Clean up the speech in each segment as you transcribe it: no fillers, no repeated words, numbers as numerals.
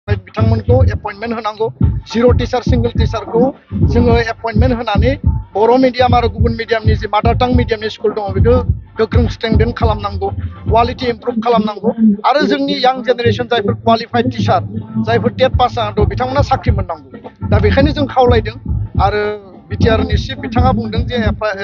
बिथांमोनखौ एपइन्टमेन्ट होनांगौ जिर' teacher single टिचारखौ जोङो एपइन्टमेन्ट होनानै बर' मिडियाम आरो गुबुन मिडियामनि जि मादार टां मिडियामनि स्कुल दङ बेखौ गोख्रों स्ट्रेंथेन खालामनांगौ क्वालिटि इमप्रुभ खालामनांगौ आरो जोंनि यां जेनेरेसन जायफोर क्वालिफाइड टिचार जायफोर टेट पास जाना दं बिथांमोना साख्रि मोननांगौ दा बेखायनो जों खावलायदों आरो बिटिआरनि चिफ बिथाङा बुंदों जे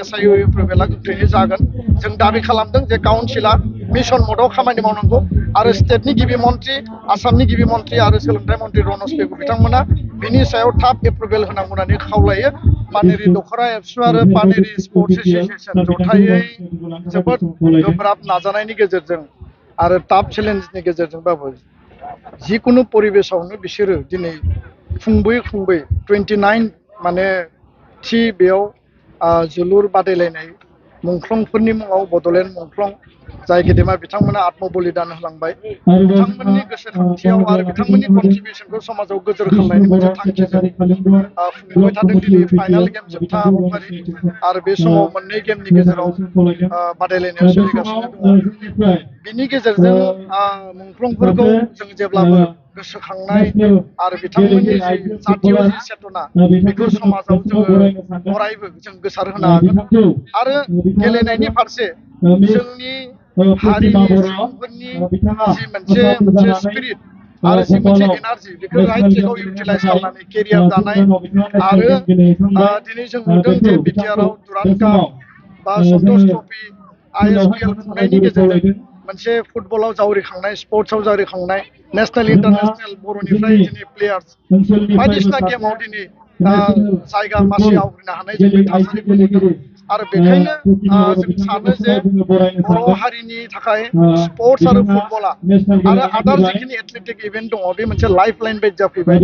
एसआइअ एप्रुभेला गोख्रैनो जागोन जों दाबि खालामदों जे काउन्सिला मिशन मदआव खामानि मावनांगौ आरो स्टेटनि गिबि मन्थ्रि आसामनि गिबि मन्थ्रि आरो सोलोंथाइ मन्थ्रि रनज पेगु बिथांमोना बिनि सायाव थाब एप्रुभेल होनांगौ होननानै खावलायो पानेरि दखरा एबसु आरो पानेरि स्पर्ट्स एस'सिएशन जथायै जोबोद गोब्राब नाजानायनि गेजेरजों आरो टाफ चेलेन्जनि गेजेरजोंबाबो जिकुनु परिबेसावनो बिसोरो दिनै खुंबोयै 29 माने थि बेयाव जोलुर बादायलायनाय मुंख्लंफोरनि मुङाव बड'लेण्ड मुंख्लं जाय गेदेमा बिथांमोना आत्म बलिदान होलांबाय बिथांमोननि गोसोखांथियाव आरो बिथांमोननि कन्ट्रिबिउसनखौ समाजाव गोजोर खालामनायनि मोनसे थांखिजों खुंबाय थादों दिनै फाइनाल गेम जोबथा हाबाफारि आरो बे समाव मोननै गेमनि गेजेराव बादायलायनाया सोलिगासिनो दङ बिनि गेजेरजों मुंख्लंफोरखौ जों जेब्लाबो गोसोखांनाय आरो बिथांमोननि जि जातीय जि चेतना बेखौ समाजाव जोङो अरायबो जों गोसारहोनो हागोन आरो गेलेनायनि फारसे जोंनि हारिनि सुबुंफोरनि जि मोनसे स्पिरिट आरो जि मोनसे एनार्जि बेखौ राइट ट्रेकआव इउटिलाइज खालामनानै केरियार दानाय आरो दिनै जों नुदों जे बिटिआरआव दुरान्ड काप बा सन्तोष ट्रफि आइएसपिएल खुंनायनि गेजेरजों मोनसे फुटबलाव जावरिखांनाय स्पर्ट्सआव जावरिखांनाय नेसनेल इन्टारनेसनेल बर'निफ्राय दिनै प्लेयार्स बायदिसिना गेमाव दिनै जायगा मासि आवग्रिनो हानाय जों बे थासारिखौ नुदों आरो बेखायनो जों सानो जे बर' हारिनि थाखाय स्पर्ट्स आरो फुटबला आरो आदार जिखिनि एथलेटिक इभेन्ट दङ बे मोनसे लाइफ लाइन बायदि जाफैबाय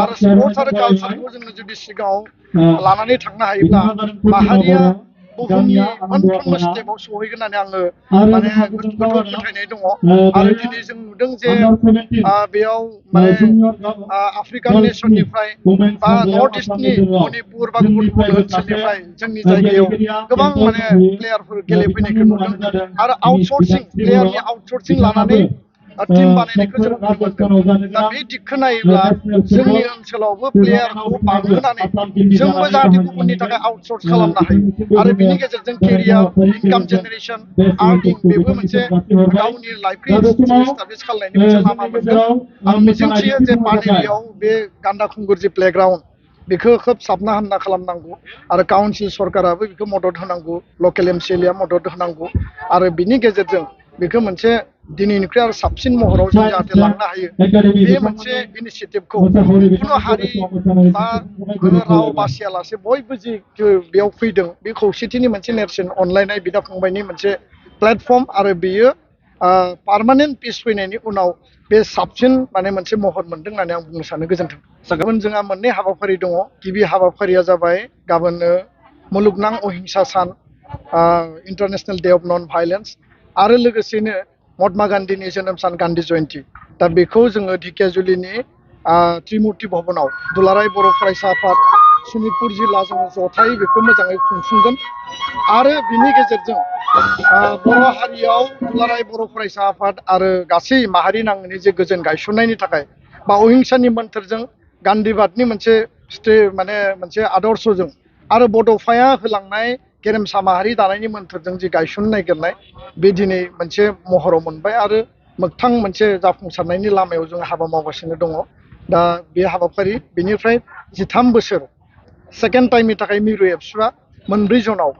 आरो स्पर्ट्स आरो कालचारखौ जोङो जुदि सिगाङाव लानानै थांनो हायोब्ला माहारिया बुहुमनि मोनफ्रोमबो स्टेपआव सहैगोन होननानै आङो माने गोथौ फोथायनाय दङ आरो दिनै जों नुदों जे बेयाव माने आफ्रिकान नेसननिफ्राय बा नर्थ इस्टनि मणिपुर बा गुबुन गुबुन ओनसोलनिफ्राय जोंनि जायगायाव गोबां माने प्लेयारफोर गेलेफैनायखौ नुदों आरो आउटसोर्सिं प्लेयारनि आउटसोर्सिं लानानै टिम बानायनायखौ जों नुनो मोनदों दा बे दिगखौ नायोब्ला जोंनि ओनसोलावबो प्लेयारखौ बांहोनानै जोंबो जाहाथे गुबुननि थाखाय आउटसोर्स खालामनो हायो आरो बिनि गेजेरजों केरियार इनकाम जेनेरेसन आर्निं बेबो मोनसे गावनि लाइफखौ इस्टाब्लिश खालामनायनि मोनसे लामा मोनगोन आं मिजिंथियो जे पानेरियाव बे गान्दा खुंगुर जि प्लेग्राउन्ड बेखौ खोब साबना हामना खालामनांगौ आरो काउन्सिल सरकाराबो बेखौ मदद होनांगौ लकेल एमसिएलए मदद होनांगौ आरो बिनि गेजेरजों बेखौ मोनसे दिनैनिख्रुइ आरो साबसिन महराव जों जाहाथे लांनो हायो बे मोनसे इनिसियेटिभखौ खुनु हारि बा खुनु राव बासियालासे बयबो जि बेयाव फैदों बे खौसेथिनि मोनसे नेरसोन अनलायनाय बिदा फंबायनि मोनसे प्लेटफर्म आरो बेयो पार्मानेन्ट पिस फैनायनि उनाव बे साबसिन माने मोनसे महर मोनदों होननानै आं बुंनो सानो गोजोन्थों गाबोन जोंहा मोननै हाबाफारि दङ गिबि हाबाफारिया जाबाय गाबोननो मुलुगनां अहिंसा सान international day of non violence आरो लोगोसेनो महात्मा गान्धीनि जोनोम सान गान्धी जयन्ती दा बेखौ जोङो ढेकियाजुलिनि त्रिमुर्ति भवनाव दुलाराय बर' फरायसा आफाद सनितपुर जिल्ला जोङो जथायै बेखौ मोजाङै खुंफुंगोन आरो बिनि गेजेरजों बर' हारियाव दुलाराय बर' फरायसा आफाद आरो गासै माहारि नाङैनि जे गोजोन गायसननायनि थाखाय बा अहिंसानि मोन्थोरजों गान्धीबादनि मोनसे आदर्शजों आरो बड'फाया होलांनाय गेरेमसा माहारि दानायनि मोन्थोरजों जि गायसननो नागिरनाय बे दिनै मोनसे महराव मोनबाय आरो मोगथां मोनसे जाफुंसारनायनि लामायाव जों हाबा मावगासिनो दङ दा बे हाबाफारि बेनिफ्राय 13 बोसोर सेकेन्ड टाइमनि थाखाय मिरु एबसुआ मोनब्रै जनाव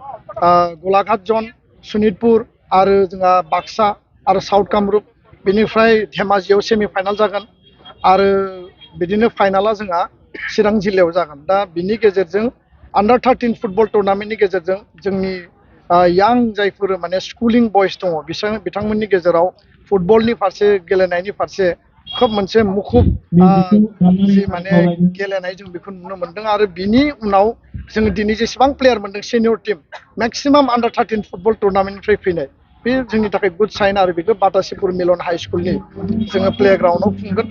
गलाघाट जन सनितपुर आरो जोंहा बाक्सा आरो साउथ कामरुप बेनिफ्राय धेमाजियाव सेमि फाइनाल जागोन आरो बिदिनो फाइनाला जोंहा चिरां जिल्लायाव जागोन दा बिनि गेजेरजों आन्डार 13 फुटबल टुर्नामेन्टनि गेजेरजों जोंनि यां जायफोर माने स्कुलिं बयस दङ बिथांमोननि गेजेराव फुटबलनि फारसे गेलेनायनि फारसे खोब मोनसे मुखुब जि माने गेलेनाय जों बेखौ नुनो मोन्दों आरो बिनि उनाव जोङो दिनै जेसेबां प्लेयार मोन्दों सिनियर टिम मेक्सिमाम आन्डार 13 फुटबल टुर्नामेन्टनिफ्राय फैनाय बे जोंनि थाखाय गुड साइन आरो बेखौ बाटासिपुर मिलन हाइ स्कुलनि जोङो प्लेग्राउन्डआव खुंगोन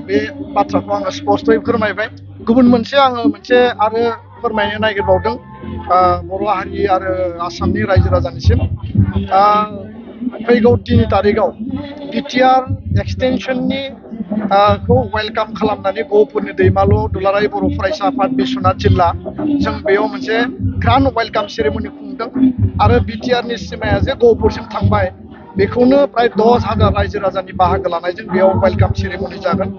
बे बाथ्राखौ आङो स्पष्टयै फोरमायबाय गुबुन मोनसे आङो आरो फोरमायनो नागिरबावदों बर' हारि आरो आसामनि रायजो राजानिसिम फैगौ 3 तारिखआव बिटिआर एक्सटेनसननि खौ वेलकाम खालामनानै गहपुरनि दैमालु दुलाराय बर' फरायसा आफाद बिश्वनाथ जिल्ला जों बेयाव मोनसे ग्रान्ड वेलकाम सेरेमनि खुंदों आरो बिटिआरनि सिमाया जे गहपुरसिम थांबाय बेखौनो प्राय 10,000 रायजो राजानि बाहागो लानायजों बेयाव वेलकाम सेरेमनि जागोन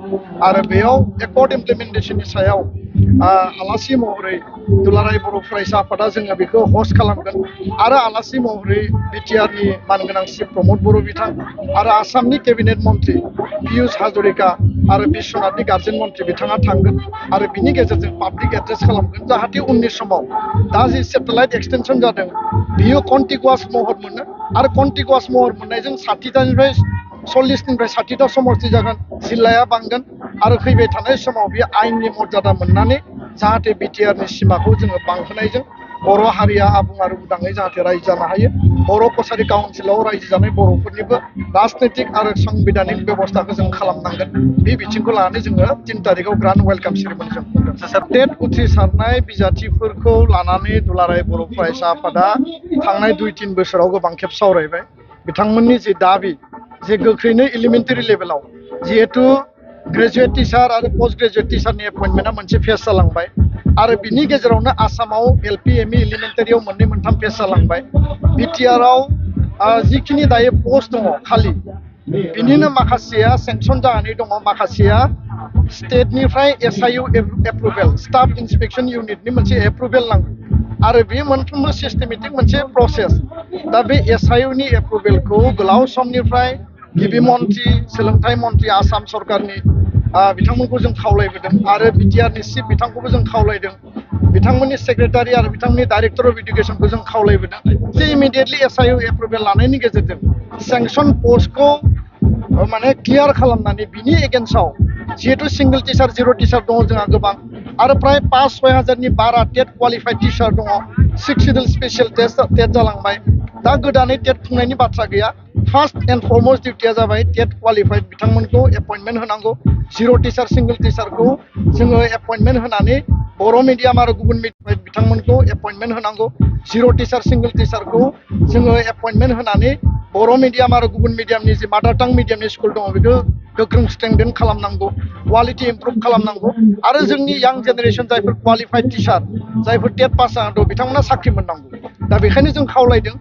आरो बेयाव एकर्ड इमप्लिमेन्टेसननि सायाव आलासि महरै दुलाराय बर' फरायसा आफादा जोङो बेखौ हस्ट खालामगोन आरो आलासि महरै बिटिआरनि मानगोनां श्री प्रमद बर' बिथां आरो आसामनि केबिनेट मन्त्रि पियुष हाजरिका आरो बिश्वनाथनि गार्जेन मन्त्रि बिथाङा थांगोन आरो बिनि गेजेरजों पाब्लिक एड्रेस खालामगोन जाहाथे उननि समाव दा जि सेटेलाइट एक्सटेनसन जादों बियो कन्टिगुवास महर मोनो आरो कन्टिगुवास महर मोननायजों 60टानिफ्राय 40निफ्राय 60टा समष्टि जागोन जिल्लाया बांगोन आरो फैबाय थानाय समाव बियो आयेननि मर्यादा मोननानै जाहाथे बिटिआरनि सिमाखौ जोङो बांहोनायजों बर' हारिया आबुं आरो उदाङै जाहाथे रायजो जानो हायो बर' कसारी काउन्सिलाव रायजो जानाय बर'फोरनिबो राजनैतिक आरो संबिधानिक बेबस्थाखौ जों खालामनांगोन बे बिथिंखौ लानानै जोङो 3 तारिखआव ग्रान्ड वेलकाम सेरेमनि जों खुंगोन टेट उथ्रिसारनाय बिजाथिफोरखौ लानानै दुलाराय बर' फरायसा आफादा थांनाय 2-3 बोसोराव गोबां खेब सावरायबाय बिथांमोननि जे दाबि जे गोख्रैनो एलिमेन्टारि लेभेलाव जिहेतु ग्रेजुवेट टिचार आरो पोस्ट ग्रेजुवेट टिचारनि एपइन्टमेन्टआ मोनसे फेज जालांबाय आरो बिनि गेजेरावनो आसामाव एलपि एमइ एलिमेन्टारियाव 2-3 फेज जालांबाय बिटिआरआव जिखिनि दायो पोस्ट दङ खालि बिनिनो माखासेया सेंसन जानानै दङ माखासेया स्टेटनिफ्राय एसआइउ एप्रुभेल स्टाफ इन्सपेक्सन इउनिटनि मोनसे एप्रुभेल नांगौ आरो बे मोनफ्रोमबो सिस्टेमेटिक मोनसे प्रसेस दा बे एसआइउनि एप्रुभेलखौ गोलाव समनिफ्राय गिबि मन्त्रि सोलोंथाइ मन्त्रि आसाम सरकारनि बिथांमोनखौ जों खावलायबोदों आरो बिटिआरनि चिफ बिथांखौबो जों खावलायदों बिथांमोननि सेक्रेटारि आरो बिथांमोननि डाइरेक्टर अफ इडुकेसनखौ जों खावलायबोदों जे इमिडिएटलि एसआइउ एप्रुभेल लानायनि गेजेरजों सेंसन पस्टखौ माने क्लियार खालामनानै बिनि एगेन्स्टआव जिहेतु सिंगल टिचार जिर' टिचार दङ जोंहा गोबां आरो प्राय 5-6 हाजारनि बारा टेट क्वालिफाइड टिचार दङ 6 सिडुल स्पेसियेल टेट जालांबाय दा गोदानै टेट खुंनायनि बाथ्रा गैया फार्स्ट एन्ड फरमस्ट डिउटिया जाबाय टेट क्वालिफाइड बिथांमोनखौ एपइन्टमेन्ट होनांगौ जिर' टिचार सिंगल टिचारखौ जोङो एपइन्टमेन्ट होनानै बर' मिडियाम आरो गुबुन मिडियाम बिथांमोनखौ एपइन्टमेन्ट होनांगौ जिर' टिचार सिंगल टिचारखौ जोङो एपइन्टमेन्ट होनानै बर' मिडियाम आरो गुबुन मिडियामनि जे मादार टां मिडियामनि स्कुल दङ बेखौ गोख्रों स्ट्रेंथेन खालामनांगौ क्वालिटि इमप्रुभ खालामनांगौ आरो जोंनि यां जेनेरेसन जायफोर क्वालिफाइड टिचार जायफोर टेट पास जानानै दं बिथांमोना साख्रि मोननांगौ दा बेखायनो जों खावलायदों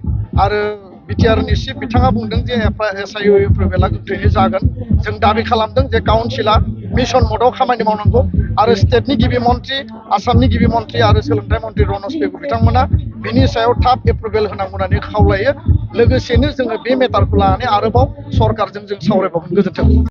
आरो बिटिआरनि चिफ बिथाङा बुंदों जे एसआइउ एप्रुभेला गोख्रैनो जागोन जों दाबि खालामदों जे काउन्सिला मिशन मदआव खामानि मावनांगौ आरो स्टेटनि गिबि मन्त्रि आसामनि गिबि मन्त्रि आरो सोलोंथाइ मन्त्रि रनज पेगु बिथांमोना बिनि सायाव थाब एप्रुभेल होनांगौ होननानै खावलायो लोगोसेनो जोङो बे मेटारखौ लानानै आरोबाव सरकारजों जों सावरायबावगोन गोजोन्थों